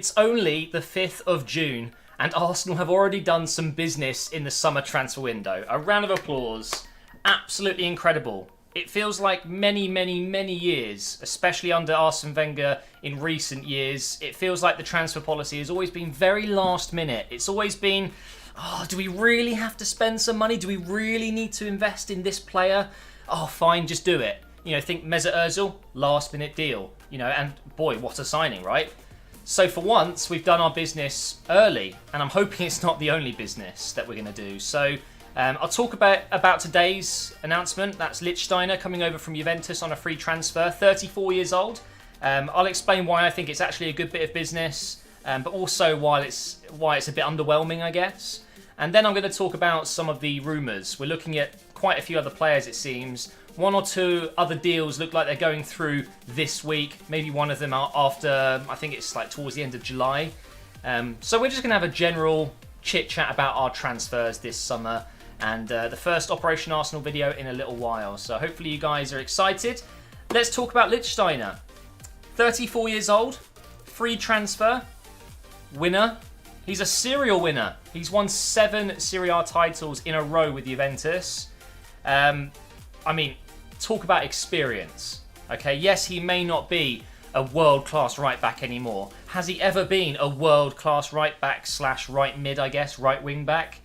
It's only the 5th of June and Arsenal have already done some business in the summer transfer window. A round of applause. Absolutely incredible. It feels like many, many, many years, especially under Arsene Wenger in recent years. It feels like the transfer policy has always been very last minute. It's always been, do we really have to spend some money? Do we really need to invest in this player? Oh, fine, just do it. Think Mesut Ozil, last minute deal. And boy, what a signing, right? So for once, we've done our business early, and I'm hoping it's not the only business that we're going to do. So I'll talk about today's announcement. That's Lichtsteiner coming over from Juventus on a free transfer, 34 years old. I'll explain why I think it's actually a good bit of business, but also why it's a bit underwhelming, I guess. And then I'm going to talk about some of the rumours. We're looking at quite a few other players, it seems. One or two other deals look like they're going through this week. Maybe one of them after, I think it's like towards the end of July. So we're just going to have a general chit-chat about our transfers this summer. And the first Operation Arsenal video in a little while. So hopefully you guys are excited. Let's talk about Lichtsteiner. 34 years old, free transfer, winner. He's a serial winner. He's won 7 Serie A titles in a row with Juventus. Talk about experience. Okay, yes, he may not be a world-class right-back anymore. Has he ever been a world-class right-back / right mid, I guess, right wing-back?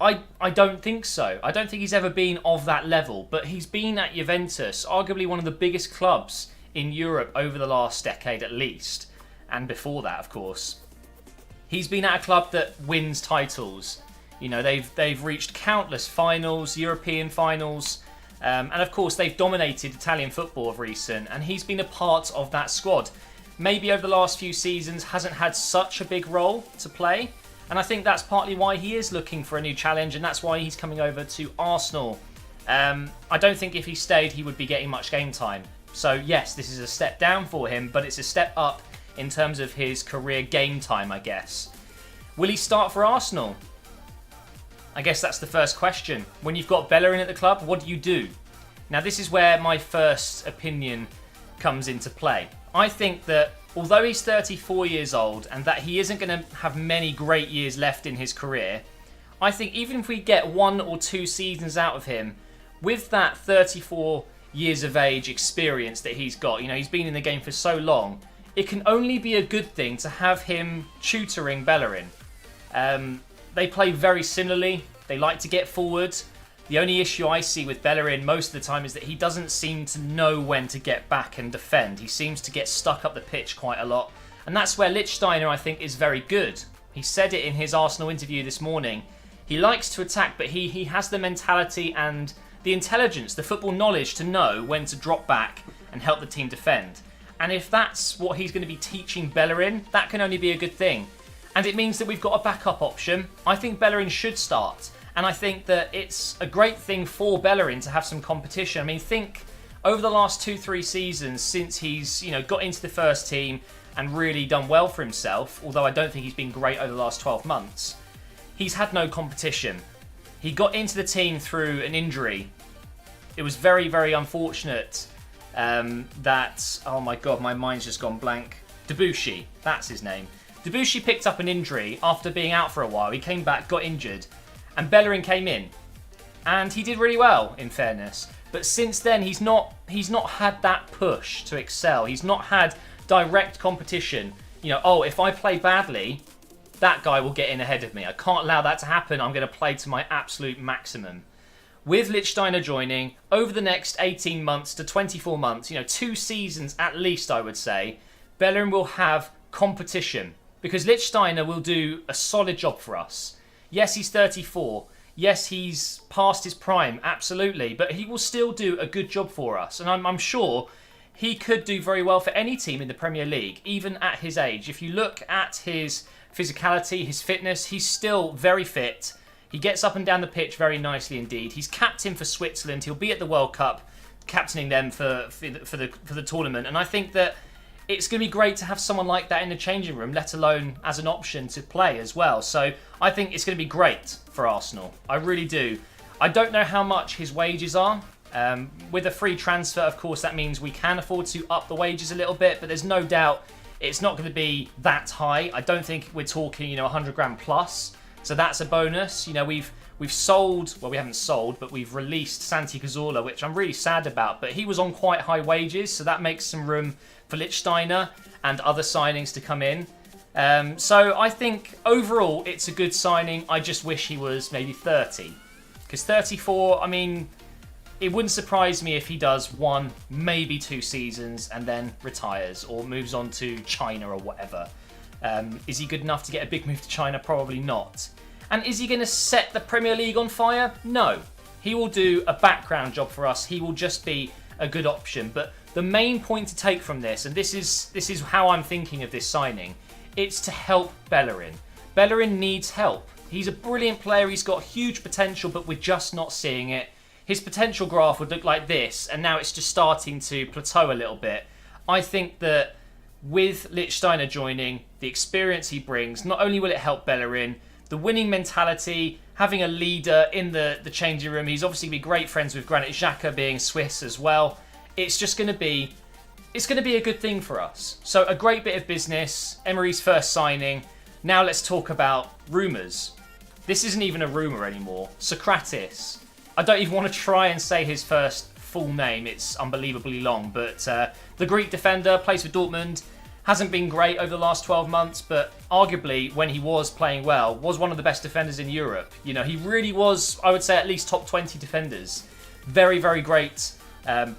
I don't think so. I don't think he's ever been of that level, but he's been at Juventus, arguably one of the biggest clubs in Europe over the last decade at least, and before that, of course. He's been at a club that wins titles. They've reached countless finals, European finals, and of course they've dominated Italian football of recent, and he's been a part of that squad. Maybe over the last few seasons hasn't had such a big role to play, and I think that's partly why he is looking for a new challenge, and that's why he's coming over to Arsenal. I don't think if he stayed he would be getting much game time. So yes, this is a step down for him, but it's a step up in terms of his career game time, I guess. Will he start for Arsenal? I guess that's the first question. When you've got Bellerin at the club, what do you do? Now this is where my first opinion comes into play. I think that although he's 34 years old and that he isn't going to have many great years left in his career, I think even if we get 1 or 2 seasons out of him, with that 34 years of age experience that he's got, he's been in the game for so long, it can only be a good thing to have him tutoring Bellerin. They play very similarly. They like to get forward. The only issue I see with Bellerin most of the time is that he doesn't seem to know when to get back and defend. He seems to get stuck up the pitch quite a lot. And that's where Lichtsteiner, I think, is very good. He said it in his Arsenal interview this morning. He likes to attack, but he has the mentality and the intelligence, the football knowledge to know when to drop back and help the team defend. And if that's what he's going to be teaching Bellerin, that can only be a good thing. And it means that we've got a backup option. I think Bellerin should start. And I think that it's a great thing for Bellerin to have some competition. Think over the last 2-3 seasons since he's got into the first team and really done well for himself, although I don't think he's been great over the last 12 months, he's had no competition. He got into the team through an injury. It was very, very unfortunate that, oh my God, my mind's just gone blank. Debuchy, that's his name. Debuchy picked up an injury after being out for a while. He came back, got injured, and Bellerin came in. And he did really well, in fairness. But since then, he's not had that push to excel. He's not had direct competition. If I play badly, that guy will get in ahead of me. I can't allow that to happen. I'm going to play to my absolute maximum. With Lichtsteiner joining, over the next 18 months to 24 months, 2 seasons at least, I would say, Bellerin will have competition. Because Lichtsteiner will do a solid job for us. Yes, he's 34. Yes, he's past his prime, absolutely. But he will still do a good job for us. And I'm sure he could do very well for any team in the Premier League, even at his age. If you look at his physicality, his fitness, he's still very fit. He gets up and down the pitch very nicely indeed. He's captain for Switzerland. He'll be at the World Cup, captaining them for the tournament. And I think that it's going to be great to have someone like that in the changing room, let alone as an option to play as well. So I think it's going to be great for Arsenal. I really do. I don't know how much his wages are. With a free transfer, of course, that means we can afford to up the wages a little bit, but there's no doubt It's not going to be that high. I don't think we're talking, 100 grand plus. So that's a bonus. We've sold, well, we haven't sold, but we've released Santi Cazorla, which I'm really sad about. But he was on quite high wages, so that makes some room for Lichtsteiner and other signings to come in. So I think overall it's a good signing. I just wish he was maybe 30. Because 34, I mean, it wouldn't surprise me if he does 1, maybe 2 seasons and then retires or moves on to China or whatever. Is he good enough to get a big move to China? Probably not. And is he going to set the Premier League on fire? No. He will do a background job for us. He will just be a good option. But the main point to take from this, and this is how I'm thinking of this signing, it's to help Bellerin. Bellerin needs help. He's a brilliant player. He's got huge potential, but we're just not seeing it. His potential graph would look like this, and now it's just starting to plateau a little bit. I think that with Lichtsteiner joining, the experience he brings, not only will it help Bellerin, the winning mentality, having a leader in the changing room. He's obviously going to be great friends with Granit Xhaka, being Swiss as well. It's going to be a good thing for us. So a great bit of business, Emery's first signing. Now let's talk about rumours. This isn't even a rumour anymore. Sokratis. I don't even want to try and say his first full name. It's unbelievably long. But the Greek defender, plays for Dortmund. Hasn't been great over the last 12 months, but arguably, when he was playing well, was one of the best defenders in Europe. He really was, I would say, at least top 20 defenders. Very, very great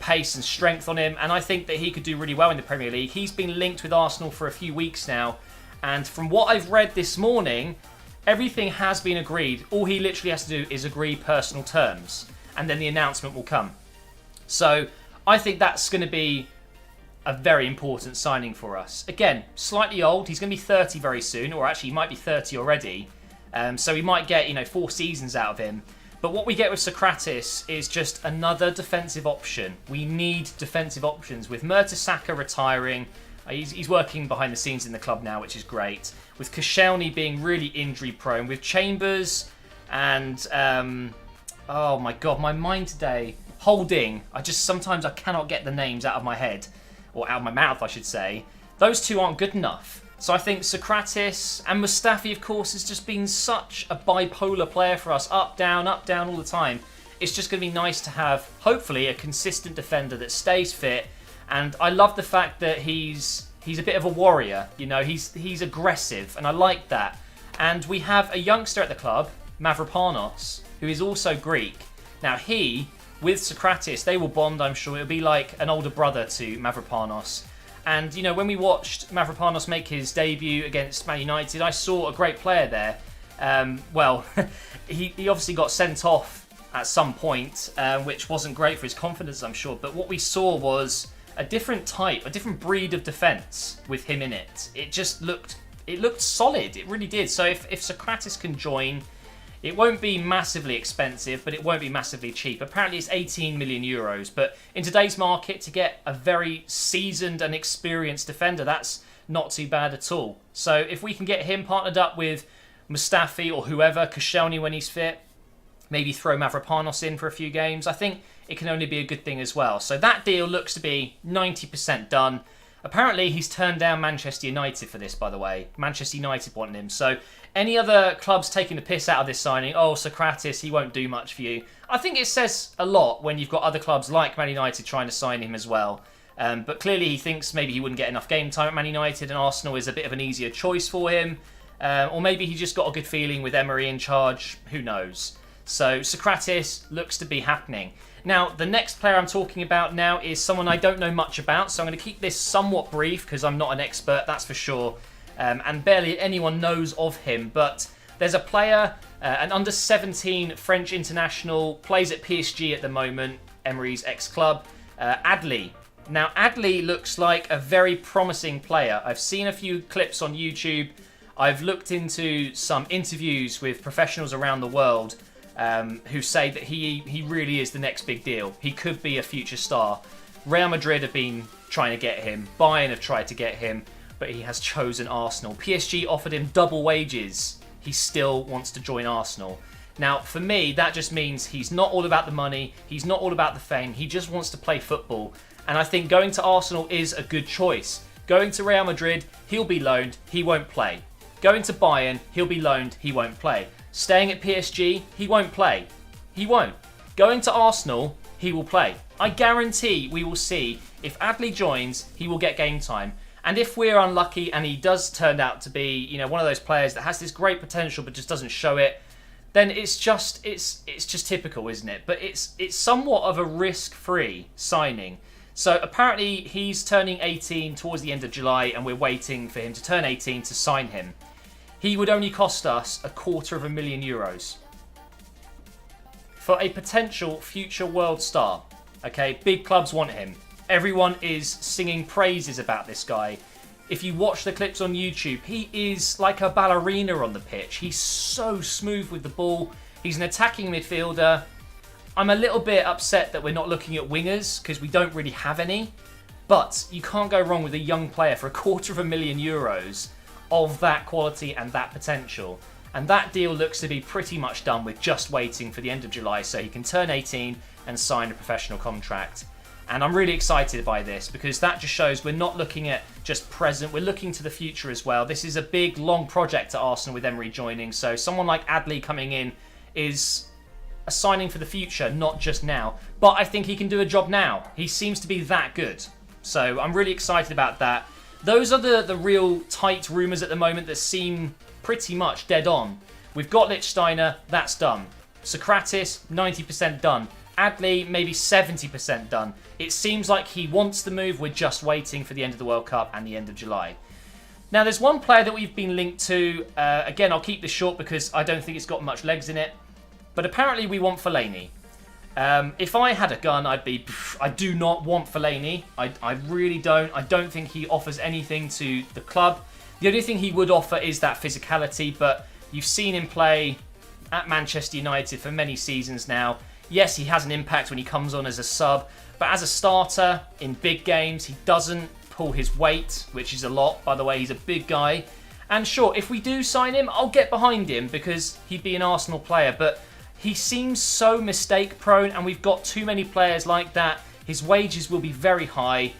pace and strength on him, and I think that he could do really well in the Premier League. He's been linked with Arsenal for a few weeks now, and from what I've read this morning, everything has been agreed. All he literally has to do is agree personal terms, and then the announcement will come. So I think that's going to be a very important signing for us. Again, slightly old. He's going to be 30 very soon, or actually he might be 30 already. So we might get, 4 seasons out of him. But what we get with Sokratis is just another defensive option. We need defensive options. With Mertesacker retiring, he's working behind the scenes in the club now, which is great. With Koscielny being really injury prone, with Chambers and oh my god, my mind today. Holding. Sometimes I cannot get the names out of my head. Or out of my mouth, I should say. Those two aren't good enough. So I think Sokratis and Mustafi, of course, has just been such a bipolar player for us. Up, down all the time. It's just going to be nice to have, hopefully, a consistent defender that stays fit. And I love the fact that he's a bit of a warrior. He's aggressive, and I like that. And we have a youngster at the club, Mavropanos, who is also Greek. Now with Sokratis, they will bond, I'm sure. It'll be like an older brother to Mavropanos. And, when we watched Mavropanos make his debut against Man United, I saw a great player there. He obviously got sent off at some point, which wasn't great for his confidence, I'm sure. But what we saw was a different type, a different breed of defence with him in it. It looked solid. It really did. So if Sokratis can join, it won't be massively expensive, but it won't be massively cheap. Apparently it's 18 million euros, but in today's market, to get a very seasoned and experienced defender, that's not too bad at all. So if we can get him partnered up with Mustafi or whoever, Koscielny when he's fit, maybe throw Mavropanos in for a few games, I think it can only be a good thing as well. So that deal looks to be 90% done. Apparently, he's turned down Manchester United for this, by the way. Manchester United wanted him. So any other clubs taking the piss out of this signing, Sokratis, he won't do much for you. I think it says a lot when you've got other clubs like Man United trying to sign him as well. But clearly he thinks maybe he wouldn't get enough game time at Man United and Arsenal is a bit of an easier choice for him. Or maybe he just got a good feeling with Emery in charge. Who knows? So Sokratis looks to be happening. Now, the next player I'm talking about now is someone I don't know much about, so I'm going to keep this somewhat brief because I'm not an expert, that's for sure. And barely anyone knows of him, but there's a player, an under-17 French international, plays at PSG at the moment, Emery's ex-club, Adli. Now, Adli looks like a very promising player. I've seen a few clips on YouTube. I've looked into some interviews with professionals around the world who say that he really is the next big deal. He could be a future star. Real Madrid have been trying to get him. Bayern have tried to get him, but he has chosen Arsenal. PSG offered him double wages. He still wants to join Arsenal. Now, for me, that just means he's not all about the money. He's not all about the fame. He just wants to play football. And I think going to Arsenal is a good choice. Going to Real Madrid, he'll be loaned, he won't play. Going to Bayern, he'll be loaned, he won't play. Staying at PSG, he won't play. He won't. Going to Arsenal, he will play. I guarantee we will see if Adli joins, he will get game time. And if we're unlucky and he does turn out to be, you know, one of those players that has this great potential but just doesn't show it, then it's just typical, isn't it? But it's somewhat of a risk-free signing. So apparently he's turning 18 towards the end of July and we're waiting for him to turn 18 to sign him. He would only cost us €250,000 for a potential future world star. Okay, big clubs want him. Everyone is singing praises about this guy. If you watch the clips on YouTube, he is like a ballerina on the pitch. He's so smooth with the ball. He's an attacking midfielder. I'm a little bit upset that we're not looking at wingers because we don't really have any. But you can't go wrong with a young player for €250,000 of that quality and that potential. And that deal looks to be pretty much done. We're just waiting for the end of July so he can turn 18 and sign a professional contract. And I'm really excited by this because that just shows we're not looking at just present, we're looking to the future as well. This is a big, long project at Arsenal with Emery joining. So someone like Adli coming in is a signing for the future, not just now. But I think he can do a job now. He seems to be that good. So I'm really excited about that. Those are the real tight rumours at the moment that seem pretty much dead on. We've got Lichtsteiner, that's done. Sokratis, 90% done. Adli, maybe 70% done. It seems like he wants the move. We're just waiting for the end of the World Cup and the end of July. Now, there's one player that we've been linked to. Again, I'll keep this short because I don't think it's got much legs in it. But apparently we want Fellaini. If I had a gun, I do not want Fellaini. I really don't. I don't think he offers anything to the club. The only thing he would offer is that physicality, but you've seen him play at Manchester United for many seasons now. Yes, he has an impact when he comes on as a sub, but as a starter in big games, he doesn't pull his weight, which is a lot, by the way. He's a big guy. And sure, if we do sign him, I'll get behind him because he'd be an Arsenal player, but he seems so mistake prone and we've got too many players like that. His wages will be very high.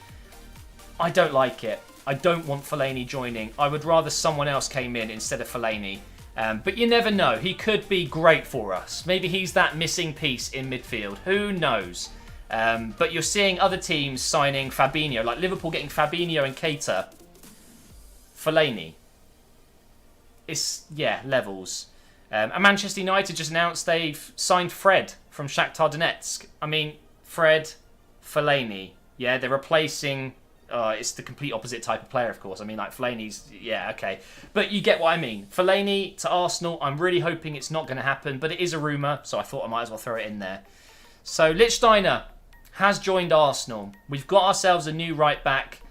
I don't like it. I don't want Fellaini joining. I would rather someone else came in instead of Fellaini. But you never know. He could be great for us. Maybe he's that missing piece in midfield. Who knows? But you're seeing other teams signing Fabinho, like Liverpool getting Fabinho and Keita. Fellaini. It's, yeah, levels. And Manchester United just announced they've signed Fred from Shakhtar Donetsk. I mean, Fred, Fellaini. Yeah, they're replacing... it's the complete opposite type of player, of course. I mean, like, Fellaini's... Yeah, okay. But you get what I mean. Fellaini to Arsenal, I'm really hoping it's not going to happen, but it is a rumour, so I thought I might as well throw it in there. So, Lichtsteiner has joined Arsenal. We've got ourselves a new right-back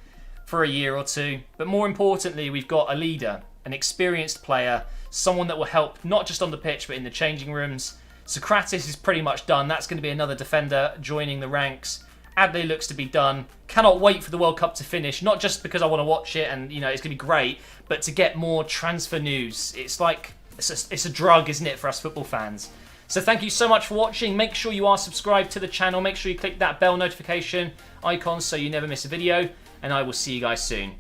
for a year or two, but more importantly, we've got a leader, an experienced player, someone that will help not just on the pitch, but in the changing rooms. Sokratis is pretty much done. That's going to be another defender joining the ranks. Adli looks to be done. Cannot wait for the World Cup to finish. Not just because I want to watch it and, you know, it's going to be great, but to get more transfer news. It's like, it's a drug, isn't it, for us football fans? So thank you so much for watching. Make sure you are subscribed to the channel. Make sure you click that bell notification icon so you never miss a video. And I will see you guys soon.